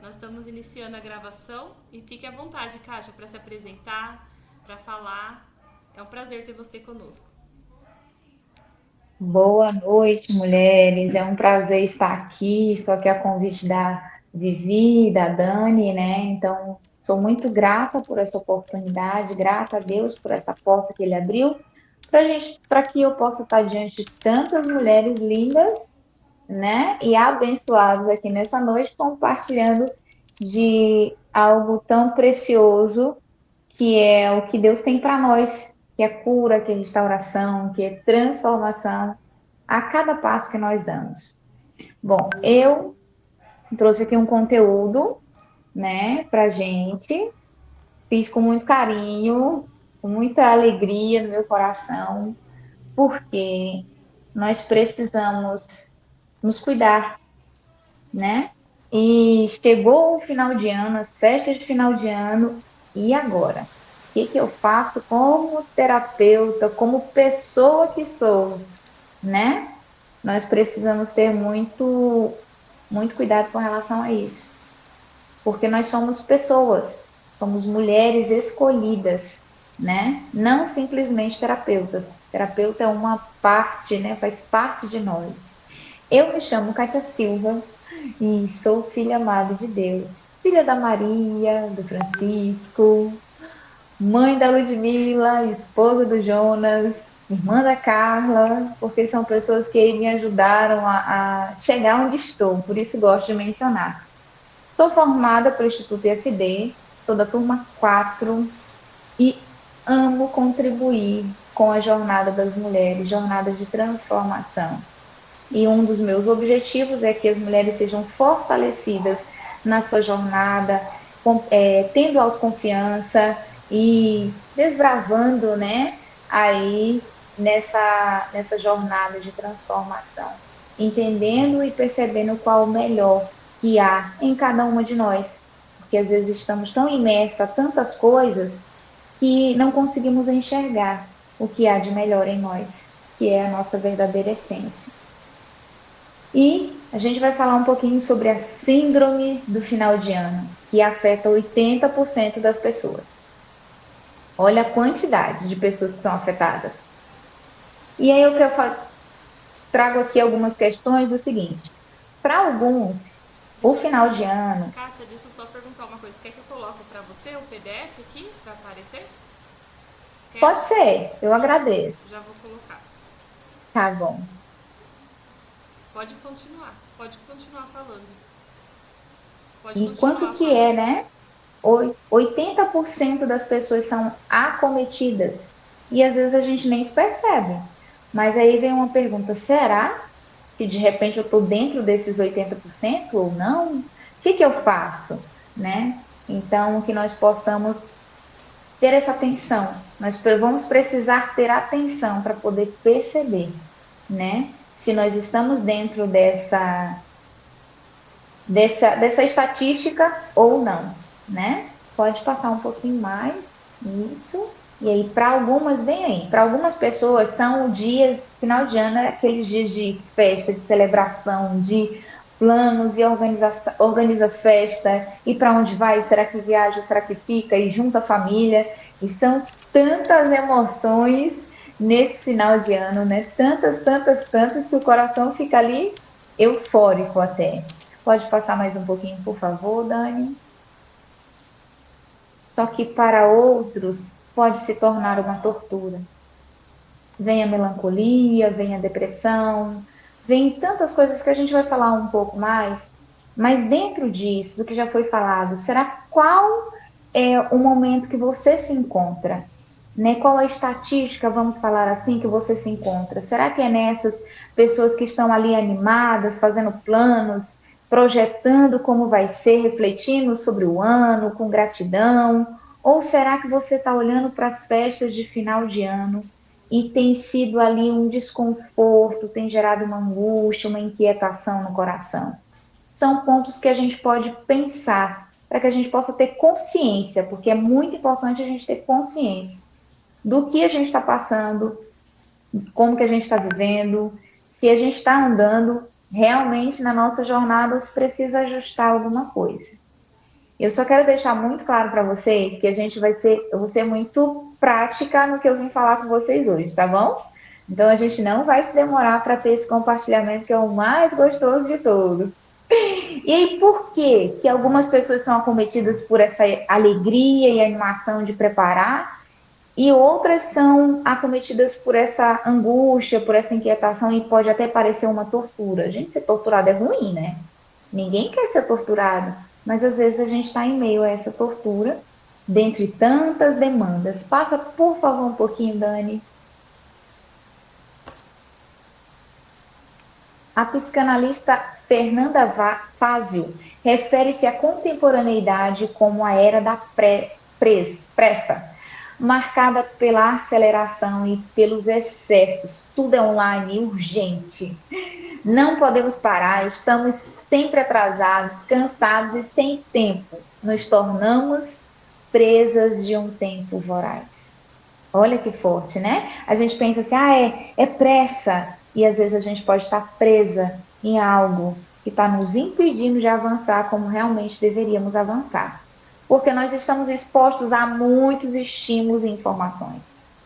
Nós estamos iniciando a gravação e fique à vontade, Kátia, para se apresentar, para falar. É um prazer ter você conosco. Boa noite, mulheres. É um prazer estar aqui. Estou aqui a convite da Vivi, da Dani, né? Então, sou muito grata por essa oportunidade, grata a Deus por essa porta que Ele abriu, para que eu possa estar diante de tantas mulheres lindas, né? E abençoadas aqui nessa noite, compartilhando de algo tão precioso que é o que Deus tem para nós, que é cura, que é restauração, que é transformação a cada passo que nós damos. Bom, eu trouxe aqui um conteúdo, né, pra gente. Fiz com muito carinho, com muita alegria no meu coração, porque nós precisamos nos cuidar, né? E chegou o final de ano, as festas de final de ano, e agora? O que eu faço como terapeuta, como pessoa que sou, né? Nós precisamos ter muito cuidado com relação a isso, porque nós somos pessoas, somos mulheres escolhidas, né? Não simplesmente terapeutas. Terapeuta é uma parte, né? Faz parte de nós. Eu me chamo Kátia Silva e sou filha amada de Deus, filha da Maria, do Francisco, mãe da Ludmila, esposa do Jonas, irmã da Carla, porque são pessoas que me ajudaram a chegar onde estou, por isso gosto de mencionar. Sou formada pelo Instituto IFD, sou da turma 4 e amo contribuir com a jornada das mulheres, jornada de transformação. E um dos meus objetivos é que as mulheres sejam fortalecidas na sua jornada, tendo autoconfiança e desbravando, né, aí nessa jornada de transformação, entendendo e percebendo qual o melhor que há em cada uma de nós, porque às vezes estamos tão imersos a tantas coisas que não conseguimos enxergar o que há de melhor em nós, que é a nossa verdadeira essência. E a gente vai falar um pouquinho sobre a síndrome do final de ano, que afeta 80% das pessoas. Olha a quantidade de pessoas que são afetadas. E aí trago aqui algumas questões do seguinte: para alguns, o Deixa eu final só. de ano Kátia, deixa eu só perguntar uma coisa. Quer que eu coloque para você o PDF aqui para aparecer? Quer? pode ser, eu agradeço. Já vou colocar. Tá bom. Pode continuar. Pode continuar falando. Pode E quanto continuar que falando. é, né? 80% das pessoas são acometidas. E às vezes a gente nem se percebe. Mas aí vem uma pergunta: será que de repente eu estou dentro desses 80% ou não? O que eu faço? Né? Então, que nós possamos ter essa atenção. Nós vamos precisar ter atenção para poder perceber, né? Se nós estamos dentro dessa estatística ou não, né? Pode passar um pouquinho mais, isso. E aí, para algumas, bem aí, para algumas pessoas são dias, final de ano, é aqueles dias de festa, de celebração, de planos e organiza festa, e para onde vai, será que viaja, será que fica, e junta a família, e são tantas emoções nesse final de ano, né? Tantas, tantas, tantas, que o coração fica ali eufórico até. Pode passar mais um pouquinho, por favor, Dani? Só que para outros pode se tornar uma tortura. Vem a melancolia, vem a depressão, vem tantas coisas que a gente vai falar um pouco mais, mas dentro disso, do que já foi falado, será qual é o momento que você se encontra? Né? Qual a estatística, vamos falar assim, que você se encontra? Será que é nessas pessoas que estão ali animadas, fazendo planos, projetando como vai ser, refletindo sobre o ano, com gratidão? Ou será que você está olhando para as festas de final de ano e tem sido ali um desconforto, tem gerado uma angústia, uma inquietação no coração? São pontos que a gente pode pensar para que a gente possa ter consciência, porque é muito importante a gente ter consciência do que a gente está passando, como que a gente está vivendo, se a gente está andando realmente na nossa jornada ou se precisa ajustar alguma coisa. Eu só quero deixar muito claro para vocês que eu vou ser muito prática no que eu vim falar com vocês hoje, tá bom? Então a gente não vai se demorar para ter esse compartilhamento que é o mais gostoso de todos. E aí, por que algumas pessoas são acometidas por essa alegria e animação de preparar e outras são acometidas por essa angústia, por essa inquietação e pode até parecer uma tortura? Gente, ser torturado é ruim, né? Ninguém quer ser torturado, mas às vezes a gente está em meio a essa tortura, dentre tantas demandas. Passa, por favor, um pouquinho, Dani. A psicanalista Fernanda Fazio refere-se à contemporaneidade como a era da pressa, marcada pela aceleração e pelos excessos. Tudo é online, urgente. Não podemos parar, estamos sempre atrasados, cansados e sem tempo. Nos tornamos presas de um tempo voraz. Olha que forte, né? A gente pensa assim, é pressa. E às vezes a gente pode estar presa em algo que está nos impedindo de avançar como realmente deveríamos avançar. Porque nós estamos expostos a muitos estímulos e informações.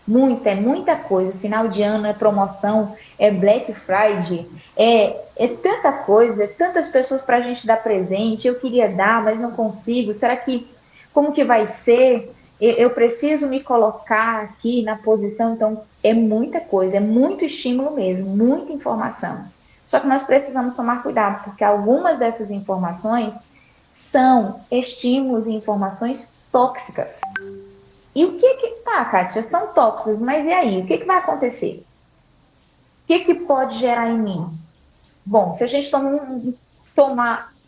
Muita coisa. Final de ano é promoção, é Black Friday, é tanta coisa, é tantas pessoas para a gente dar presente. Eu queria dar, mas não consigo. Será que, como que vai ser? Eu preciso me colocar aqui na posição, então é muita coisa, é muito estímulo mesmo, muita informação. Só que nós precisamos tomar cuidado, porque algumas dessas informações são estímulos e informações tóxicas. E o que tá, Kátia, são tóxicas, mas e aí? O que vai acontecer? O que pode gerar em mim? Bom, se a gente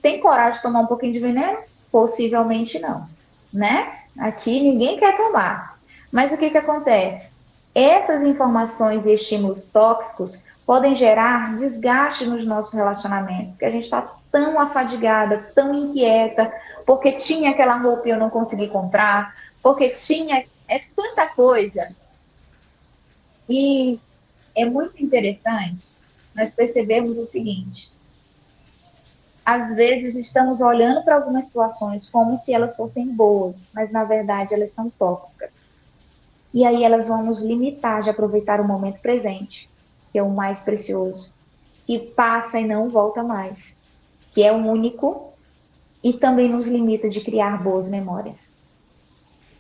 tem coragem de tomar um pouquinho de veneno? Possivelmente não, né? Aqui ninguém quer tomar. Mas o que acontece? Essas informações e estímulos tóxicos podem gerar desgaste nos nossos relacionamentos, porque a gente está tão afadigada, tão inquieta, porque tinha aquela roupa e eu não consegui comprar, porque tinha tanta coisa. E é muito interessante nós percebemos o seguinte: às vezes estamos olhando para algumas situações como se elas fossem boas, mas na verdade elas são tóxicas. E aí elas vão nos limitar de aproveitar o momento presente, que é o mais precioso, que passa e não volta mais, que é o único e também nos limita de criar boas memórias.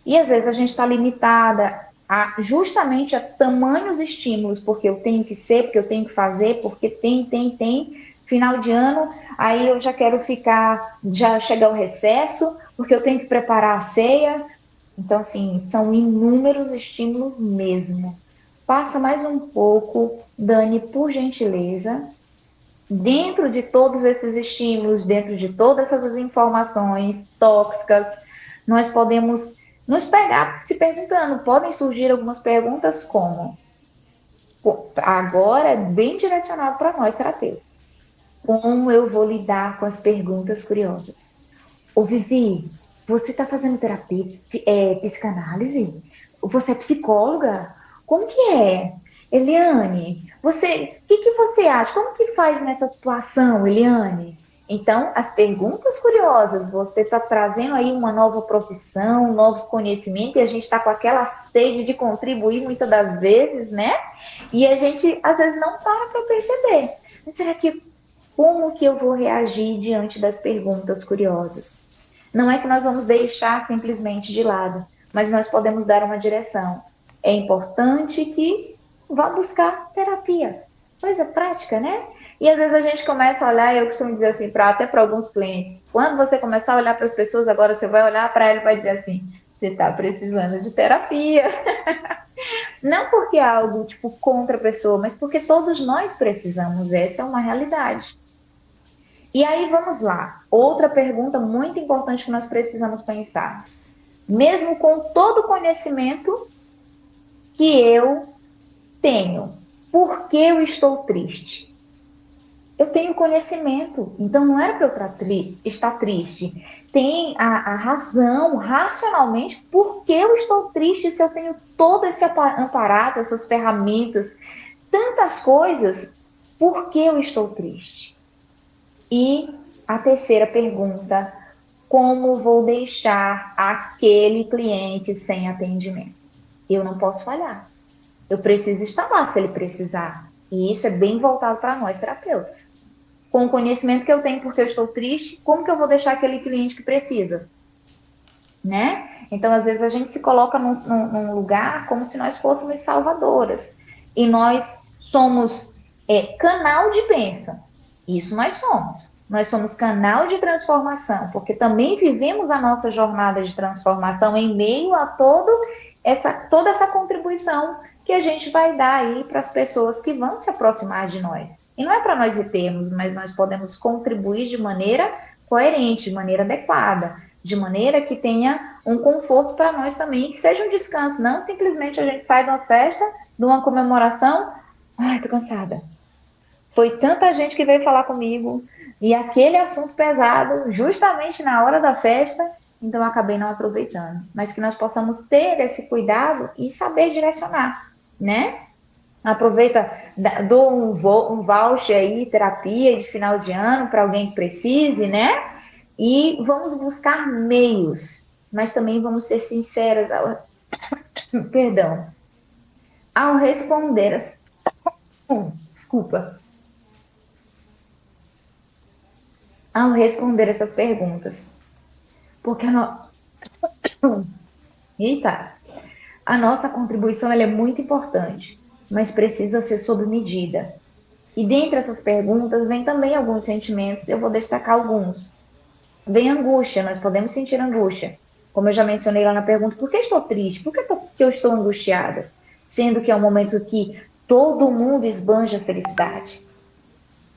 E às vezes a gente está limitada justamente a tamanhos estímulos, porque eu tenho que ser, porque eu tenho que fazer, porque tem. Final de ano, aí eu já quero já chegar o recesso, porque eu tenho que preparar a ceia. Então, assim, são inúmeros estímulos mesmo. Passa mais um pouco, Dani, por gentileza. Dentro de todos esses estímulos, dentro de todas essas informações tóxicas, nós podemos nos pegar se perguntando. Podem surgir algumas perguntas como, agora é bem direcionado para nós, terapeutas. Como eu vou lidar com as perguntas curiosas? Ô Vivi, você está fazendo terapia, psicanálise? Você é psicóloga? Como que é? Eliane, o que você acha? Como que faz nessa situação, Eliane? Então, as perguntas curiosas, você está trazendo aí uma nova profissão, novos conhecimentos, e a gente está com aquela sede de contribuir muitas das vezes, né? E a gente, às vezes, não para perceber. Mas será que, como que eu vou reagir diante das perguntas curiosas? Não é que nós vamos deixar simplesmente de lado, mas nós podemos dar uma direção. É importante que vá buscar terapia. Coisa prática, né? E às vezes a gente começa a olhar, e eu costumo dizer assim, até para alguns clientes, quando você começar a olhar para as pessoas, agora você vai olhar para ela e vai dizer assim, você está precisando de terapia. Não porque é algo tipo contra a pessoa, mas porque todos nós precisamos, essa é uma realidade. E aí vamos lá, outra pergunta muito importante que nós precisamos pensar. Mesmo com todo o conhecimento que eu tenho, por que eu estou triste? Eu tenho conhecimento, então não era para eu estar triste. Tem a razão, racionalmente, por que eu estou triste se eu tenho todo esse aparato, essas ferramentas, tantas coisas, por que eu estou triste? E a terceira pergunta, como vou deixar aquele cliente sem atendimento? Eu não posso falhar. Eu preciso estar lá se ele precisar. E isso é bem voltado para nós, terapeutas. Com o conhecimento que eu tenho porque eu estou triste, como que eu vou deixar aquele cliente que precisa? Né? Então, às vezes, a gente se coloca num lugar como se nós fôssemos salvadoras. E nós somos canal de bênção. Isso nós somos. Nós somos canal de transformação, porque também vivemos a nossa jornada de transformação em meio a toda essa contribuição que a gente vai dar aí para as pessoas que vão se aproximar de nós. E não é para nós retermos, mas nós podemos contribuir de maneira coerente, de maneira adequada, de maneira que tenha um conforto para nós também, que seja um descanso, não simplesmente a gente sai de uma festa, de uma comemoração, ai, tô cansada. Foi tanta gente que veio falar comigo, e aquele assunto pesado, justamente na hora da festa, então eu acabei não aproveitando. Mas que nós possamos ter esse cuidado e saber direcionar, né? Aproveita, dou um voucher aí, terapia de final de ano para alguém que precise, né? E vamos buscar meios, mas também vamos ser sinceras perdão, ao responder desculpa, ao responder essas perguntas. Porque Eita, a nossa contribuição ela é muito importante, mas precisa ser sob medida. E dentre essas perguntas vem também alguns sentimentos, eu vou destacar alguns. Vem angústia, nós podemos sentir angústia. Como eu já mencionei lá na pergunta, por que estou triste? Por que eu estou angustiada? Sendo que é um momento que todo mundo esbanja felicidade,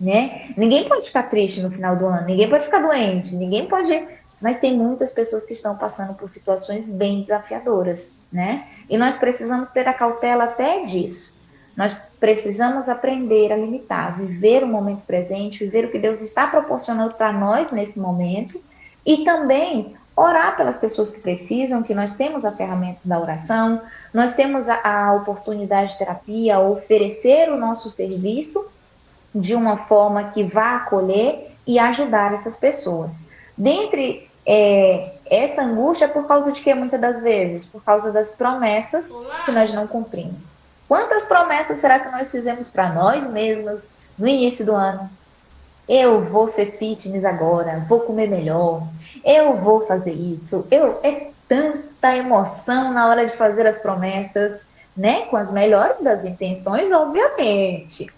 né? Ninguém pode ficar triste no final do ano, ninguém pode ficar doente, ninguém pode... Mas tem muitas pessoas que estão passando por situações bem desafiadoras, né? E nós precisamos ter a cautela até disso. Nós precisamos aprender a limitar, viver o momento presente, viver o que Deus está proporcionando para nós nesse momento e também orar pelas pessoas que precisam, que nós temos a ferramenta da oração, nós temos a oportunidade de terapia, oferecer o nosso serviço de uma forma que vá acolher e ajudar essas pessoas. Dentre essa angústia, por causa de que muitas das vezes? Por causa das promessas que nós não cumprimos. Quantas promessas será que nós fizemos para nós mesmas no início do ano? Eu vou ser fitness agora, vou comer melhor, eu vou fazer isso. É tanta emoção na hora de fazer as promessas, né? Com as melhores das intenções, obviamente.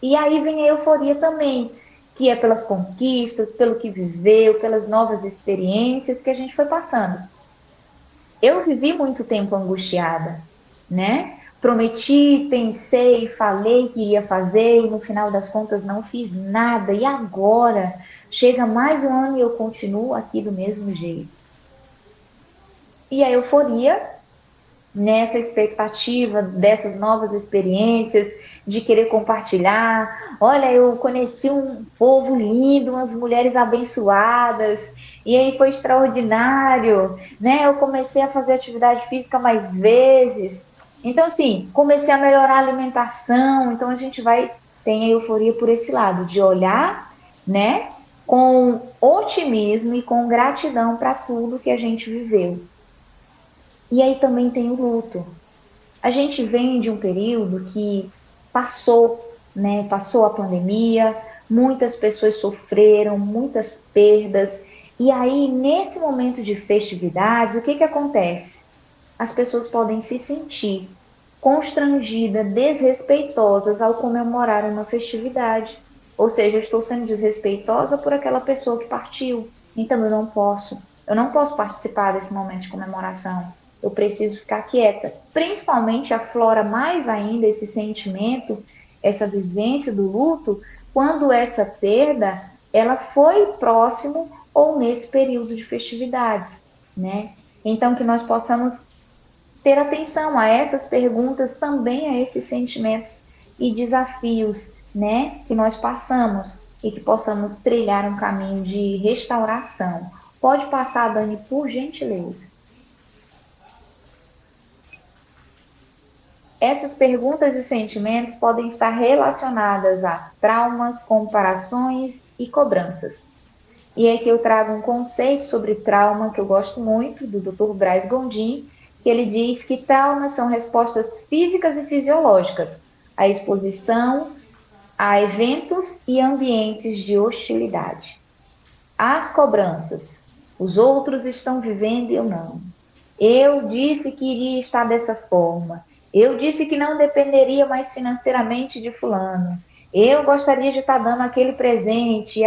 E aí vem a euforia também, que é pelas conquistas, pelo que viveu, pelas novas experiências que a gente foi passando. Eu vivi muito tempo angustiada, né? Prometi, pensei, falei que iria fazer e no final das contas não fiz nada. E agora chega mais um ano e eu continuo aqui do mesmo jeito. E a euforia, nessa expectativa dessas novas experiências, de querer compartilhar. Olha, eu conheci um povo lindo, umas mulheres abençoadas, e aí foi extraordinário, né? Eu comecei a fazer atividade física mais vezes. Então, assim, comecei a melhorar a alimentação. Então, a gente tem a euforia por esse lado, de olhar, né? Com otimismo e com gratidão para tudo que a gente viveu. E aí também tem o luto. A gente vem de um período que passou, né? Passou a pandemia, muitas pessoas sofreram, muitas perdas. E aí, nesse momento de festividades, o que acontece? As pessoas podem se sentir constrangidas, desrespeitosas ao comemorar uma festividade. Ou seja, eu estou sendo desrespeitosa por aquela pessoa que partiu. Então eu não posso participar desse momento de comemoração. Eu preciso ficar quieta. Principalmente aflora mais ainda esse sentimento, essa vivência do luto, quando essa perda ela foi próximo ou nesse período de festividades, né? Então que nós possamos ter atenção a essas perguntas, também a esses sentimentos e desafios, né, que nós passamos e que possamos trilhar um caminho de restauração. Pode passar, Dani, por gentileza. Essas perguntas e sentimentos podem estar relacionadas a traumas, comparações e cobranças. E aqui eu trago um conceito sobre trauma que eu gosto muito, do Dr. Braz Gondim, que ele diz que traumas são respostas físicas e fisiológicas à exposição a eventos e ambientes de hostilidade. As cobranças. Os outros estão vivendo e eu não. Eu disse que iria estar dessa forma. Eu disse que não dependeria mais financeiramente de fulano. Eu gostaria de estar dando aquele presente,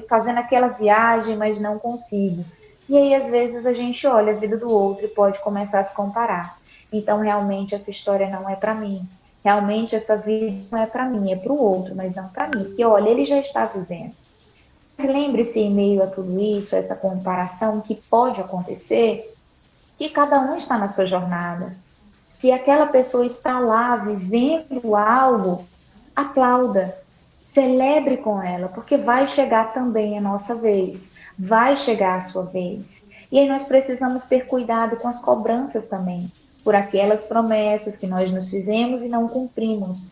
fazendo aquela viagem, mas não consigo. E aí, às vezes, a gente olha a vida do outro e pode começar a se comparar. Então, realmente, essa história não é para mim. Realmente, essa vida não é para mim, é para o outro, mas não para mim. Porque, olha, ele já está vivendo. Mas lembre-se, em meio a tudo isso, essa comparação que pode acontecer, que cada um está na sua jornada. Se aquela pessoa está lá vivendo algo, aplauda, celebre com ela, porque vai chegar também a nossa vez, vai chegar a sua vez. E aí nós precisamos ter cuidado com as cobranças também, por aquelas promessas que nós nos fizemos e não cumprimos.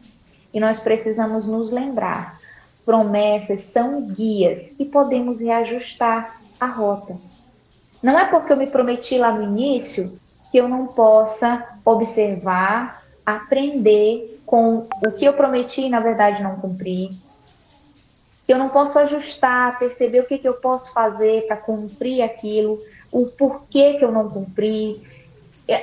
E nós precisamos nos lembrar, promessas são guias e podemos reajustar a rota. Não é porque eu me prometi lá no início que eu não possa observar, aprender com o que eu prometi e na verdade não cumpri. Que eu não posso ajustar, perceber o que eu posso fazer para cumprir aquilo, o porquê que eu não cumpri.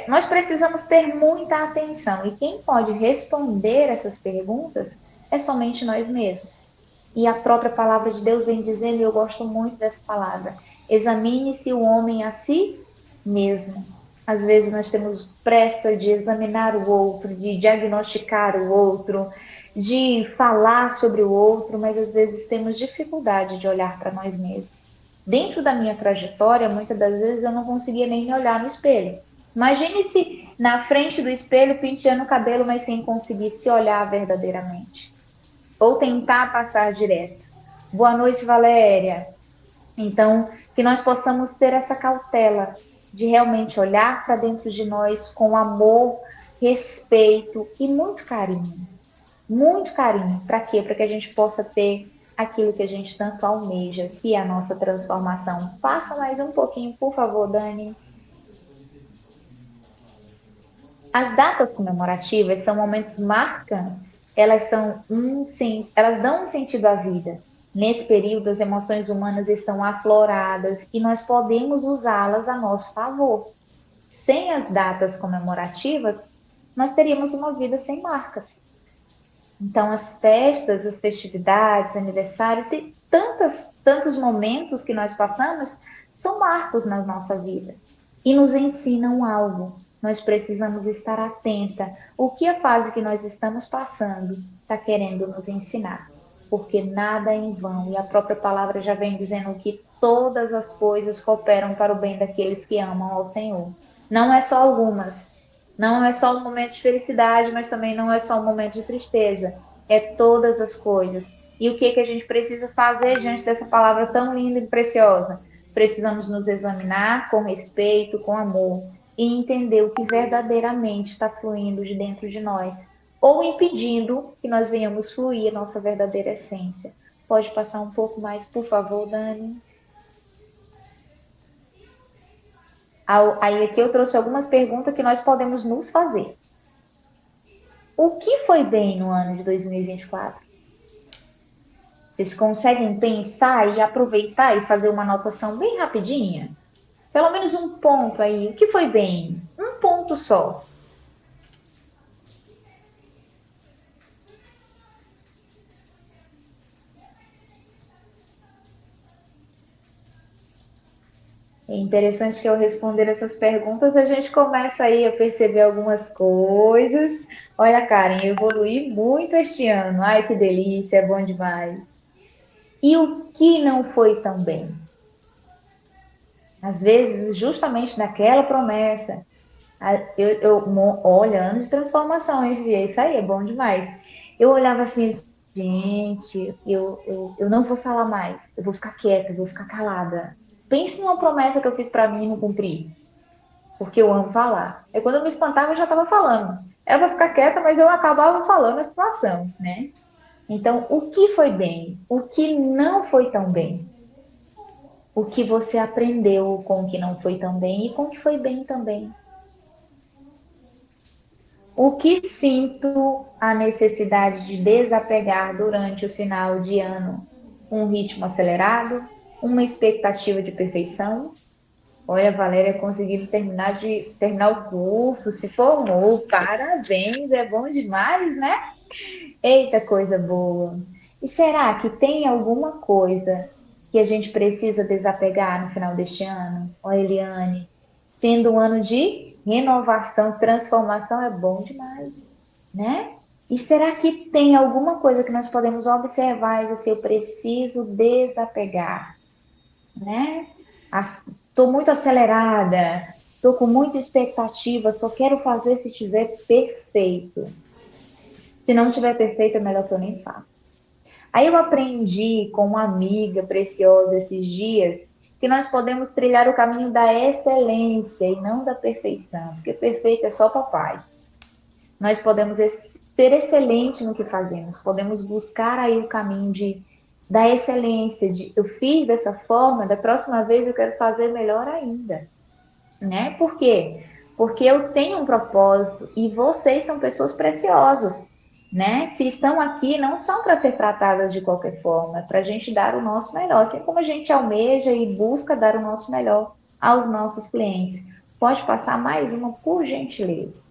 Nós precisamos ter muita atenção e quem pode responder essas perguntas é somente nós mesmos. E a própria palavra de Deus vem dizendo, e eu gosto muito dessa palavra, examine-se o homem a si mesmo. Às vezes nós temos pressa de examinar o outro, de diagnosticar o outro, de falar sobre o outro, mas às vezes temos dificuldade de olhar para nós mesmos. Dentro da minha trajetória, muitas das vezes eu não conseguia nem me olhar no espelho. Imagine se na frente do espelho penteando o cabelo, mas sem conseguir se olhar verdadeiramente ou tentar passar direto. Boa noite, Valéria. Então, que nós possamos ter essa cautela de realmente olhar para dentro de nós com amor, respeito e muito carinho. Muito carinho. Para quê? Para que a gente possa ter aquilo que a gente tanto almeja, que é a nossa transformação. Passa mais um pouquinho, por favor, Dani. As datas comemorativas são momentos marcantes. Elas dão um sentido à vida. Nesse período, as emoções humanas estão afloradas e nós podemos usá-las a nosso favor. Sem as datas comemorativas, nós teríamos uma vida sem marcas. Então, as festas, as festividades, aniversários, tem tantos momentos que nós passamos, são marcos na nossa vida e nos ensinam algo. Nós precisamos estar atenta. O que a fase que nós estamos passando está querendo nos ensinar? Porque nada é em vão. E a própria palavra já vem dizendo que todas as coisas cooperam para o bem daqueles que amam ao Senhor. Não é só algumas. Não é só um momento de felicidade, mas também não é só um momento de tristeza. É todas as coisas. E o que a gente precisa fazer diante dessa palavra tão linda e preciosa? Precisamos nos examinar com respeito, com amor e entender o que verdadeiramente está fluindo de dentro de nós, ou impedindo que nós venhamos fluir a nossa verdadeira essência. Pode passar um pouco mais, por favor, Dani? Aí aqui eu trouxe algumas perguntas que nós podemos nos fazer. O que foi bem no ano de 2024? Vocês conseguem pensar e aproveitar e fazer uma anotação bem rapidinha? Pelo menos um ponto aí. O que foi bem? Um ponto só. É interessante que ao responder essas perguntas a gente começa aí a perceber algumas coisas. Olha, Karen, eu evolui muito este ano. Ai, que delícia, é bom demais. E o que não foi tão bem? Às vezes, justamente naquela promessa, olha, ano de transformação, hein, Fia? Isso aí é bom demais. Eu olhava assim, gente, eu não vou falar mais, eu vou ficar quieta, eu vou ficar calada. Pense numa promessa que eu fiz para mim e não cumpri, porque eu amo falar. Aí quando eu me espantava, eu já estava falando. Era para ficar quieta, mas eu acabava falando a situação, né? Então, o que foi bem? O que não foi tão bem? o que você aprendeu com o que não foi tão bem e com o que foi bem também. O que sinto a necessidade de desapegar durante o final de ano? Um ritmo acelerado, uma expectativa de perfeição. Olha, a Valéria conseguiu terminar o curso, se formou, parabéns, é bom demais, né? Eita, coisa boa! E será que tem alguma coisa que a gente precisa desapegar no final deste ano? Ó, Eliane, sendo um ano de renovação, transformação, é bom demais, né? E será que tem alguma coisa que nós podemos observar e dizer, eu preciso desapegar, né? Estou muito acelerada, estou com muita expectativa, só quero fazer se tiver perfeito. Se não tiver perfeito, é melhor que eu nem faça. Aí eu aprendi com uma amiga preciosa esses dias que nós podemos trilhar o caminho da excelência e não da perfeição, porque perfeito é só papai. Nós podemos ser excelente no que fazemos, podemos buscar aí o caminho da excelência, eu fiz dessa forma, da próxima vez eu quero fazer melhor ainda, né? Por quê? Porque eu tenho um propósito e vocês são pessoas preciosas, né? Se estão aqui, não são para ser tratadas de qualquer forma, é para a gente dar o nosso melhor, assim como a gente almeja e busca dar o nosso melhor aos nossos clientes. Pode passar mais uma, por gentileza.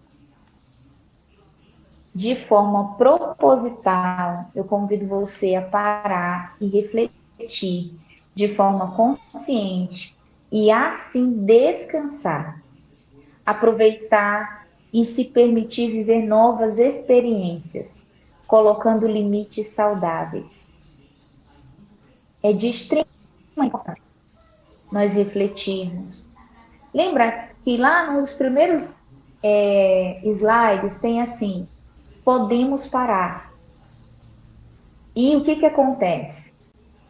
De forma proposital, eu convido você a parar e refletir de forma consciente e assim descansar, aproveitar e se permitir viver novas experiências, colocando limites saudáveis. É de extrema importância nós refletirmos. Lembra que lá nos primeiros slides tem assim, podemos parar. E o que acontece?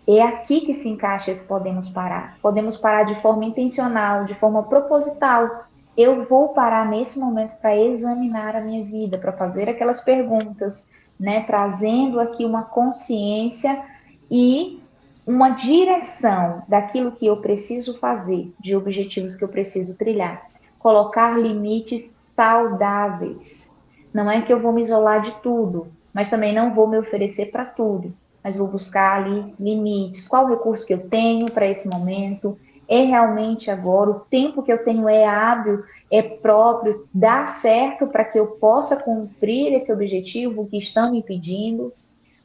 É aqui que se encaixa esse podemos parar. Podemos parar de forma intencional, de forma proposital. Eu vou parar nesse momento para examinar a minha vida, para fazer aquelas perguntas, né? Trazendo aqui uma consciência e uma direção daquilo que eu preciso fazer, de objetivos que eu preciso trilhar. Colocar limites saudáveis. Não é que eu vou me isolar de tudo, mas também não vou me oferecer para tudo. Mas vou buscar ali limites. Qual recurso que eu tenho para esse momento? É realmente agora? O tempo que eu tenho é hábil, é próprio, dá certo para que eu possa cumprir esse objetivo que estão me pedindo?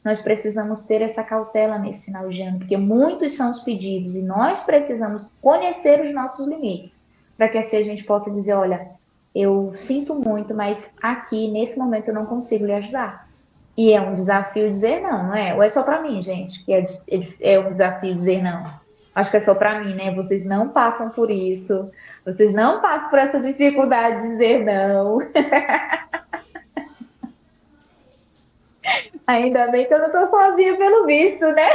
Nós precisamos ter essa cautela nesse final de ano, porque muitos são os pedidos e nós precisamos conhecer os nossos limites, para que assim a gente possa dizer, olha, eu sinto muito, mas aqui, nesse momento, eu não consigo lhe ajudar. E é um desafio dizer não, não é? Ou é só para mim, gente, que é um desafio dizer não? Acho que é só para mim, né? Vocês não passam por isso, vocês não passam por essa dificuldade de dizer não. Ainda bem que eu não estou sozinha pelo visto, né?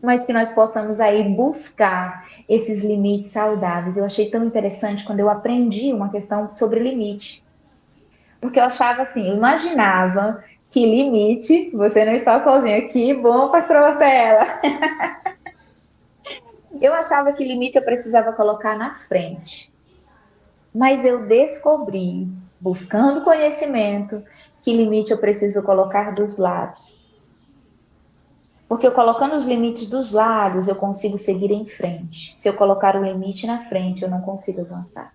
Mas que nós possamos aí buscar esses limites saudáveis. Eu achei tão interessante quando eu aprendi uma questão sobre limite. Porque eu achava assim, eu imaginava que limite, você não está sozinha, que bom, pastora Marcela. Eu achava que limite eu precisava colocar na frente. Mas eu descobri, buscando conhecimento, que limite eu preciso colocar dos lados. Porque eu colocando os limites dos lados, eu consigo seguir em frente. Se eu colocar o limite na frente, eu não consigo avançar.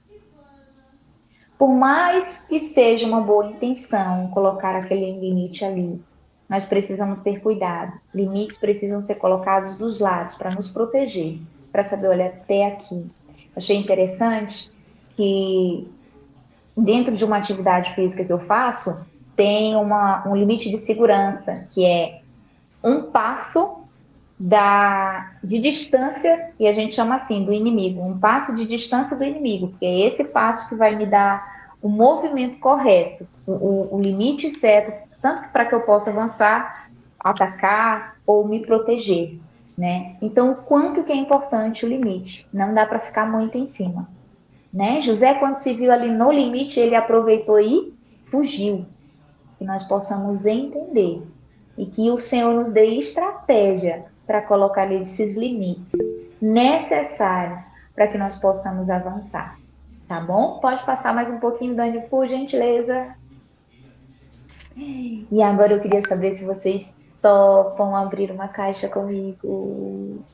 Por mais que seja uma boa intenção colocar aquele limite ali, nós precisamos ter cuidado. Limites precisam ser colocados dos lados para nos proteger, para saber, olha, até aqui. Achei interessante que dentro de uma atividade física que eu faço, tem um limite de segurança, que é um passo de distância, e a gente chama assim, do inimigo, um passo de distância do inimigo, porque é esse passo que vai me dar o movimento correto, o limite certo, tanto para que eu possa avançar, atacar ou me proteger, né? Então, o quanto que é importante o limite, não dá para ficar muito em cima, né? José, quando se viu ali no limite, ele aproveitou e fugiu, que nós possamos entender e que o Senhor nos dê estratégia para colocar esses limites necessários para que nós possamos avançar. Tá bom? Pode passar mais um pouquinho, Dani, por gentileza. E agora eu queria saber se vocês topam abrir uma caixa comigo.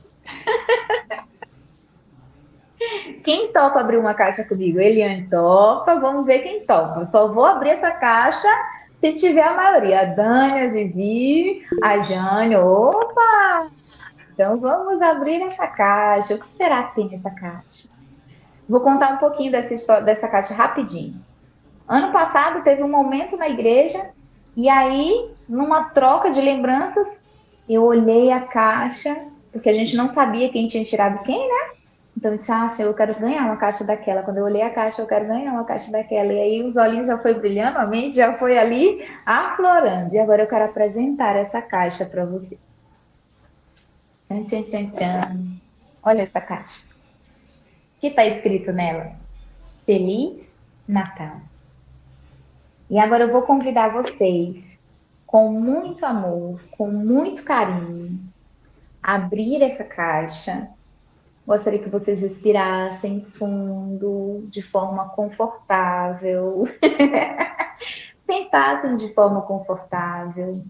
Quem topa abrir uma caixa comigo? Eliane topa, vamos ver quem topa. Eu só vou abrir essa caixa se tiver a maioria. A Dani, a Vivi, a Jane. Opa! Então vamos abrir essa caixa. O que será que tem nessa caixa? Vou contar um pouquinho dessa história, dessa caixa rapidinho. Ano passado teve um momento na igreja e aí, numa troca de lembranças, eu olhei a caixa, porque a gente não sabia quem tinha tirado quem, né? Então eu disse, ah, Senhor, eu quero ganhar uma caixa daquela. Quando eu olhei a caixa, eu quero ganhar uma caixa daquela. E aí os olhinhos já foi brilhando, a mente já foi ali aflorando. E agora eu quero apresentar essa caixa para você. Tchan, tchan, tchan, tchan. Olha essa caixa. O que está escrito nela? Feliz Natal. E agora eu vou convidar vocês, com muito amor, com muito carinho, a abrir essa caixa. Gostaria que vocês respirassem fundo, de forma confortável. Sentassem de forma confortável,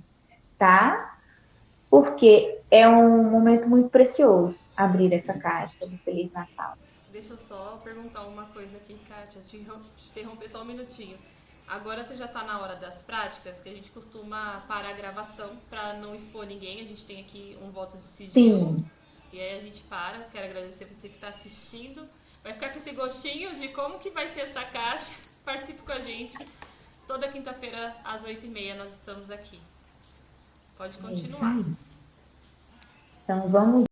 tá? Porque é um momento muito precioso abrir essa caixa do Feliz Natal. Deixa eu só perguntar uma coisa aqui, Kátia, te interromper só um minutinho. Agora você já está na hora das práticas, que a gente costuma parar a gravação para não expor ninguém. A gente tem aqui um voto de sigilo. Sim. E aí a gente para. Quero agradecer você que está assistindo. Vai ficar com esse gostinho de como que vai ser essa caixa. Participe com a gente. Toda quinta-feira, às 8h30, nós estamos aqui. Pode continuar. Então vamos